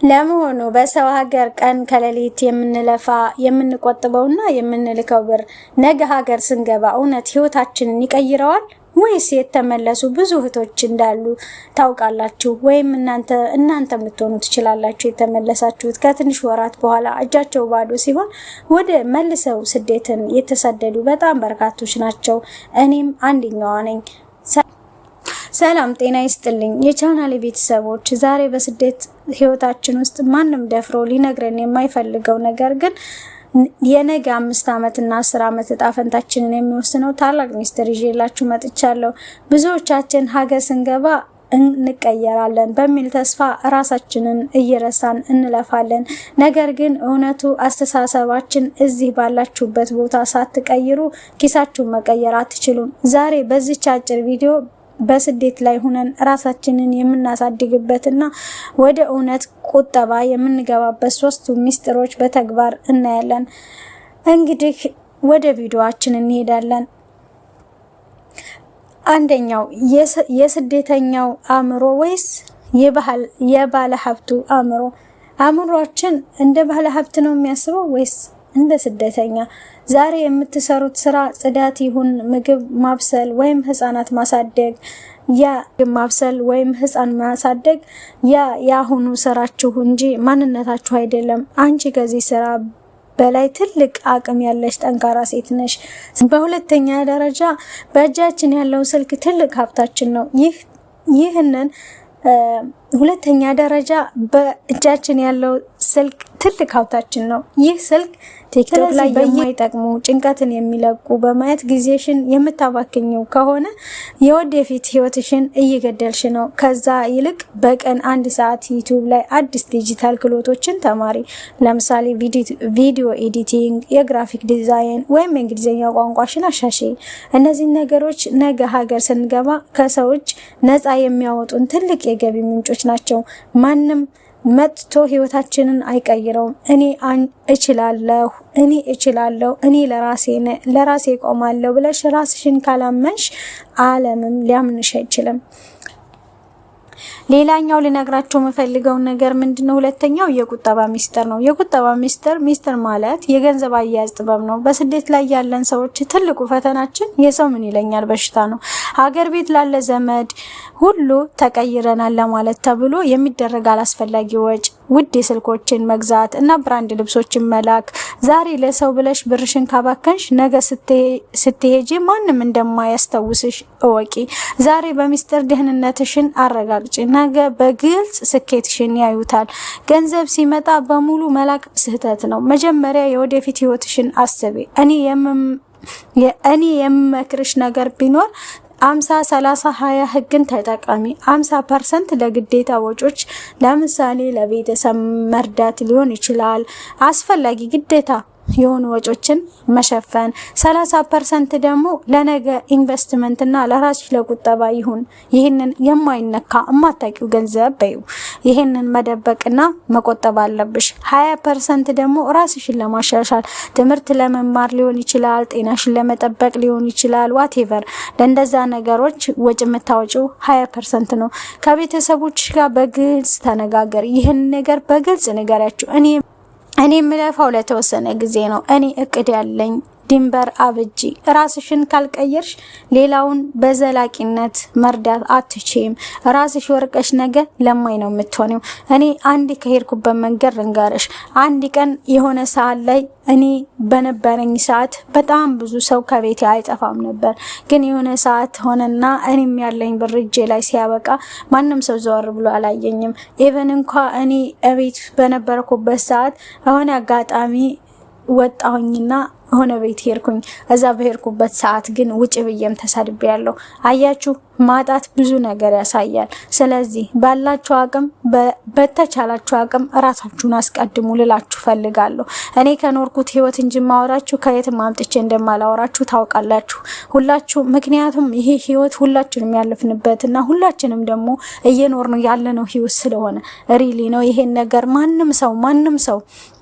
ለመሆኑ በሰው ሀገር ቀን ከሌሊት የምንለፋ የምንቆጥበውና የምንልከው ብር ነገ ሀገር ስንገባ እውነት ህይወታችንን ይቀይረዋል ወይስ የተመለሱ ብዙ እህቶች እንዳሉ ታውቃላችሁ? ወይም እናንተ የምትሆኑ ትችላላችሁ የተመለሳችሁት ከትንሽ ወራት በኋላ እጃቸው ባዶ ሲሆን ወደ መልሰው ስደትን የተሰደዱ በጣም በርካቶች ናቸው። እኔም አንደኛዋ ነኝ። ሰላም ጤና ይስጥልኝ የቻናሌ ቤተሰቦች። ዛሬ በስደት ህይወታችን ውስጥ ማንም ደፍሮ ሊነግረን የማይፈልገው ነገር ግን የነገ 5 ዓመትና 10 ዓመት እጣ ፈንታችንን የሚወስነው ታላቅ ሚስጥር ይዤላችሁ መጥቻለሁ። ብዙዎቻችን ሀገር ስንገባ እንቀየራለን በሚል ተስፋ ራሳችንን እየረሳን እንለፋለን። ነገር ግን እውነቱ አስተሳሰባችን እዚህ ባላችሁበት ቦታ ሳትቀይሩ ኪሳችሁን መቀየር አትችሉም። ዛሬ በዚች አጭር ቪዲዮ በስደት ላይ ሆነን ራሳችንን የምናሳድግበትና ወደ እውነት ቁጠባ የምንገባበት 3 ሚስጥሮች በተግባር እናያለን። እንግዲህ ወደ ቪዲዮአችን እንሄዳለን። አንደኛው የስደተኛው አእምሮ ወይስ የባለ ሀብቱ አእምሮ? አእምሮአችን እንደ ባለ ሀብት ነው የሚያስበው ወይስ እንደ ስደተኛ? ዛሬ የምትሰሩት ስራ ጽዳት ይሁን ምግብ ማብሰል ወይም ህፃናት ማሳደግ፣ ማብሰል ወይም ህፃን ማሳደግ ያሁኑ ስራችሁ እንጂ ማንነታችሁ አይደለም። አንቺ ከዚህ ስራ በላይ ትልቅ አቅም ያለሽ ጠንካራ ሴት ነሽ። በሁለተኛ ደረጃ በእጃችን ያለው ስልክ ትልቅ ሀብታችን ነው። ይህንን ሁለተኛ ደረጃ በእጃችን ያለው ስልክ ትልቅ ሀብታችን ነው። ይህ ስልክ ቲክቶክ ላይ የማይጠቅሙ ጭንቀትን የሚለቁ በማየት ጊዜሽን የምታባክኙ ከሆነ የወደፊት ህይወትሽን እየገደልሽ ነው። ከዛ ይልቅ በቀን 1 ሰዓት ዩቲዩብ ላይ አዲስ ዲጂታል ክህሎቶችን ተማሪ። ለምሳሌ ቪዲዮ ኤዲቲንግ፣ የግራፊክ ዲዛይን ወይም የእንግሊዝኛ ቋንቋሽን አሻሽይ። እነዚህ ነገሮች ነገ ሀገር ስንገባ ከሰዎች ነፃ የሚያወጡን ትልቅ የገቢ ምንጮች ናቸው። ማንም መጥቶ ህይወታችንን አይቀይረውም። እኔ እችላለሁ፣ እኔ ለራሴ ቆማለሁ ብለሽ ራስሽን ካላመንሽ ዓለምም ሊያምንሽ አይችልም። ሌላኛው ልነግራችሁ የምፈልገው ነገር ምንድነው? ሁለተኛው የቁጠባ ሚስጥር ነው። የቁጠባ ሚስጥር ማለት የገንዘብ አያያዝ ጥበብ ነው። በስደት ላይ ያለን ሰዎች ትልቁ ፈተናችን የሰው ምን ይለኛል በሽታ ነው። ሀገር ቤት ላለ ዘመድ ሁሉ ተቀይረናል ለማለት ተብሎ የሚደረግ አላስፈላጊ ወጪ፣ ውድ ስልኮችን መግዛት እና ብራንድ ልብሶችን መላክ። ዛሬ ለሰው ብለሽ ብርሽን ካባከንሽ ነገ ስትሄጂ ማንም እንደማያስታውስሽ እወቂ። ዛሬ በሚስጥር ደህንነትሽን አረጋግጪ። ነገ በግልጽ ስኬትሽን ያዩታል። ገንዘብ ሲመጣ በሙሉ መላክ ስህተት ነው። መጀመሪያ የወደፊት ህይወትሽን አስቢ። እኔ የምመክርሽ ነገር ቢኖር 50-30-20 ህግን ተጠቃሚ። 50% ለግዴታ ወጪዎች፣ ለምሳሌ ለቤተሰብ መርዳት ሊሆን ይችላል፣ አስፈላጊ ግዴታ የሆኑ ወጪዎችን መሸፈን። 30% ደግሞ ለነገ ኢንቨስትመንት እና ለራስሽ ለቁጠባ ይሁን። ይህንን የማይነካ የማታውቂው ገንዘብ በዩ። ይህንን መደበቅና መቆጠብ አለብሽ። 20% ደግሞ ራስሽን ለማሻሻል፣ ትምህርት ለመማር ሊሆን ይችላል፣ ጤናሽን ለመጠበቅ ሊሆን ይችላል። ዋቴቨር ለእንደዛ ነገሮች ወጪ የምታወጪው 20% ነው። ከቤተሰቦች ጋር በግልጽ ተነጋገር። ይህን ነገር በግልጽ ንገሪያቸው። እኔ የምለፋው ለተወሰነ ጊዜ ነው። እኔ እቅድ ያለኝ ድንበር አብጂ። ራስሽን ካልቀየርሽ ሌላውን በዘላቂነት መርዳት አትችይም። ራስሽ ወርቀሽ ነገ ለማይ ነው የምትሆነው። እኔ አንድ ከሄድኩበት መንገድ ልንገርሽ። አንድ ቀን የሆነ ሰዓት ላይ እኔ በነበረኝ ሰዓት በጣም ብዙ ሰው ከቤት አይጠፋም ነበር። ግን የሆነ ሰዓት ሆነና እኔም ያለኝ ብር እጄ ላይ ሲያበቃ ማንም ሰው ዘወር ብሎ አላየኝም። ኢቨን እንኳን እኔ እቤት በነበርኩበት ሰዓት የሆነ አጋጣሚ ወጣሁኝና ሆነ ቤት ሄድኩኝ። እዛ በሄድኩበት ሰዓት ግን ውጭ ብዬም ተሳድቤያለሁ። አያችሁ፣ ማጣት ብዙ ነገር ያሳያል። ስለዚህ ባላችሁ አቅም በተቻላችሁ አቅም ራሳችሁን አስቀድሙ ልላችሁ ፈልጋለሁ። እኔ ከኖርኩት ህይወት እንጂ ማወራችሁ ከየትም አምጥቼ እንደማላወራችሁ ታውቃላችሁ ሁላችሁ። ምክንያቱም ይሄ ህይወት ሁላችንም ያለፍንበትና ሁላችንም ደግሞ እየኖርነው ያለነው ህይወት ስለሆነ ሪሊ ነው። ይሄን ነገር ማንም ሰው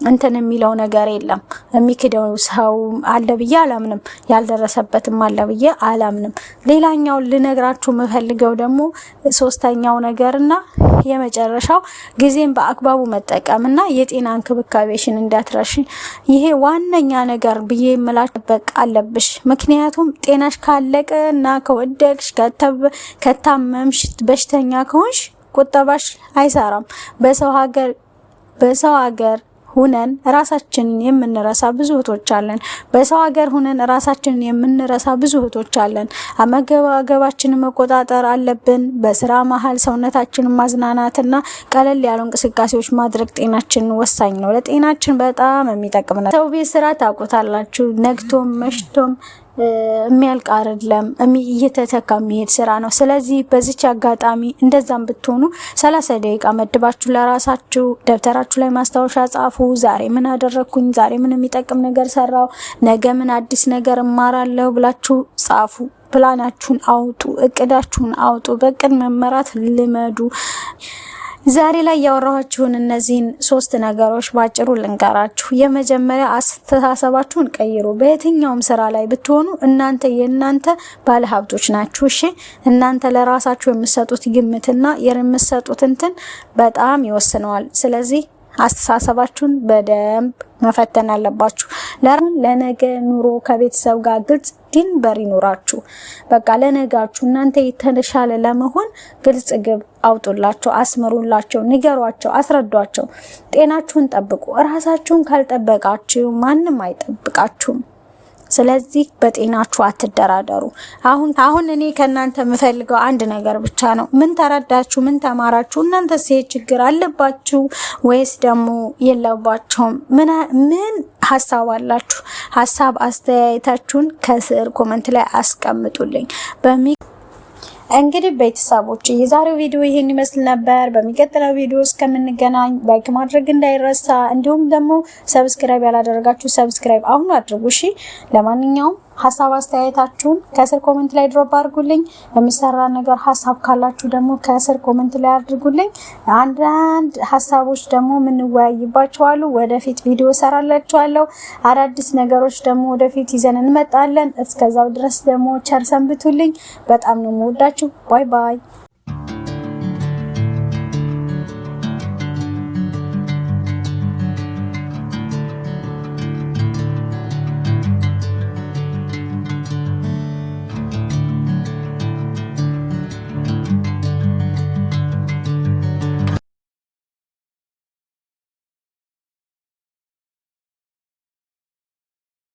እንትን የሚለው ነገር የለም። የሚክደው ሰው ሰው አለ ብዬ አላምንም፣ ያልደረሰበትም አለ ብዬ አላምንም። ሌላኛው ልነግራችሁ የምፈልገው ደግሞ ሶስተኛው ነገርና የመጨረሻው ጊዜን በአግባቡ መጠቀምና የጤና እንክብካቤሽን እንዳትረሺ። ይሄ ዋነኛ ነገር ብዬ የምላችሁ አለብሽ። ምክንያቱም ጤናሽ ካለቀ እና ከወደቅሽ ከታመምሽ በሽተኛ ከሆንሽ ቁጠባሽ አይሰራም። በሰው ሀገር ሁነን ራሳችንን የምንረሳ ብዙ እህቶች አለን። በሰው ሀገር ሁነን ራሳችንን የምንረሳ ብዙ እህቶች አለን። አመጋገባችንን መቆጣጠር አለብን። በስራ መሀል ሰውነታችንን ማዝናናትና ቀለል ያሉ እንቅስቃሴዎች ማድረግ ጤናችን ወሳኝ ነው። ለጤናችን በጣም የሚጠቅም ነው። ሰው ቤት ስራ ታውቁታላችሁ። ነግቶም መሽቶም የሚያልቅ አይደለም፣ እየተተካ የሚሄድ ስራ ነው። ስለዚህ በዚች አጋጣሚ እንደዛም ብትሆኑ 30 ደቂቃ መድባችሁ ለራሳችሁ ደብተራችሁ ላይ ማስታወሻ ጻፉ። ዛሬ ምን አደረኩኝ፣ ዛሬ ምን የሚጠቅም ነገር ሰራው፣ ነገ ምን አዲስ ነገር እማራለሁ ብላችሁ ጻፉ። ፕላናችሁን አውጡ፣ እቅዳችሁን አውጡ። በእቅድ መመራት ልመዱ። ዛሬ ላይ ያወራኋችሁን እነዚህን 3 ነገሮች ባጭሩ ልንገራችሁ። የመጀመሪያ አስተሳሰባችሁን ቀይሩ። በየትኛውም ስራ ላይ ብትሆኑ የእናንተ ባለሀብቶች ናችሁ። እሺ፣ እናንተ ለራሳችሁ የምትሰጡት ግምትና የምትሰጡት እንትን በጣም ይወስነዋል። ስለዚህ አስተሳሰባችሁን በደንብ መፈተን አለባችሁ። ለነገ ኑሮ ከቤተሰብ ጋር ግልጽ ድንበር ይኖራችሁ። በቃ ለነጋችሁ እናንተ የተሻለ ለመሆን ግልጽ ግብ አውጡላቸው፣ አስምሩላቸው፣ ንገሯቸው፣ አስረዷቸው። ጤናችሁን ጠብቁ። ራሳችሁን ካልጠበቃችሁ ማንም አይጠብቃችሁም። ስለዚህ በጤናችሁ አትደራደሩ። አሁን እኔ ከናንተ የምፈልገው አንድ ነገር ብቻ ነው። ምን ተረዳችሁ? ምን ተማራችሁ? እናንተስ ይሄ ችግር አለባችሁ ወይስ ደግሞ የለባችሁም? ምን ሀሳብ አላችሁ? ሀሳብ አስተያየታችሁን ከስር ኮሜንት ላይ አስቀምጡልኝ። እንግዲህ ቤተሰቦች የዛሬው ቪዲዮ ይሄን ይመስል ነበር። በሚቀጥለው ቪዲዮ እስከምንገናኝ ላይክ ማድረግ እንዳይረሳ፣ እንዲሁም ደግሞ ሰብስክራይብ ያላደረጋችሁ ሰብስክራይብ አሁን አድርጉ። እሺ፣ ለማንኛውም ሀሳብ አስተያየታችሁን ከስር ኮሜንት ላይ ድሮፕ አድርጉልኝ። የሚሰራ ነገር ሀሳብ ካላችሁ ደግሞ ከስር ኮሜንት ላይ አድርጉልኝ። አንዳንድ ሀሳቦች ደግሞ የምንወያይባቸው አሉ። ወደፊት ቪዲዮ ሰራላችኋለሁ። አዳዲስ ነገሮች ደግሞ ወደፊት ይዘን እንመጣለን። እስከዛው ድረስ ደግሞ ቸር ሰንብቱልኝ። በጣም ነው የምወዳችሁ። ባይ ባይ።